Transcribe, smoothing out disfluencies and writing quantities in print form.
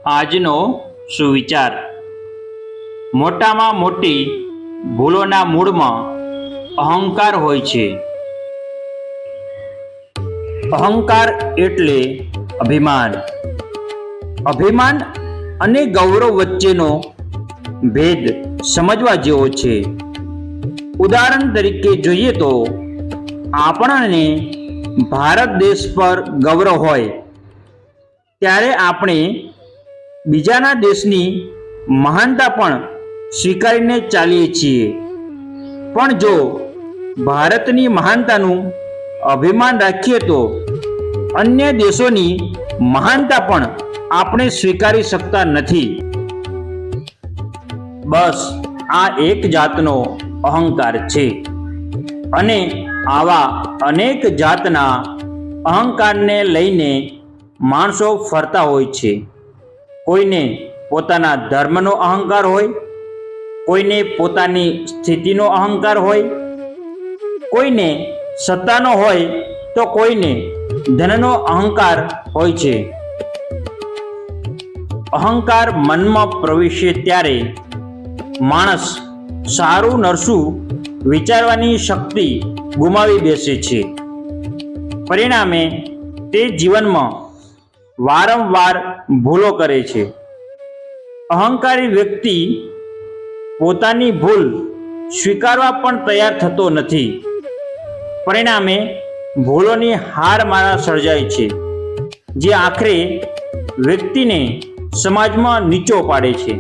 આજનો સુવિચાર। મોટામાં મોટી ભૂલોના મૂળમાં અહંકાર હોય છે। અહંકાર એટલે અભિમાન। અભિમાન અને ગૌરવ વચ્ચેનો ભેદ સમજવા જેવો છે। ઉદાહરણ તરીકે જોઈએ તો આપણને ભારત દેશ પર ગૌરવ હોય ત્યારે આપણે બીજાના દેશની મહાનતા પણ સ્વીકારીને ચાલીએ છીએ। પણ જો ભારતની મહાનતાનું અભિમાન રાખીએ તો અન્ય દેશોની મહાનતા પણ આપણે સ્વીકારી શકતા નથી। બસ આ એક જાતનો અહંકાર છે અને આવા અનેક જાતના અહંકારને લઈને માણસો ફરતા હોય છે। કોઈને પોતાના ધર્મનો અહંકાર હોય, કોઈને પોતાની સ્થિતિનો અહંકાર હોય, કોઈને સત્તાનો હોય તો કોઈને ધનનો અહંકાર હોય છે। અહંકાર મનમાં પ્રવેશે ત્યારે માણસ સારું નરસું વિચારવાની શક્તિ ગુમાવી બેસે છે। પરિણામે તે જીવનમાં વારંવાર ભૂલો કરે છે। અહંકારી વ્યક્તિ પોતાની ભૂલ સ્વીકારવા પણ તૈયાર થતો નથી। પરિણામે ભૂલોની હારમાળા સર્જાય છે, જે આખરે વ્યક્તિને સમાજમાં નીચો પાડે છે।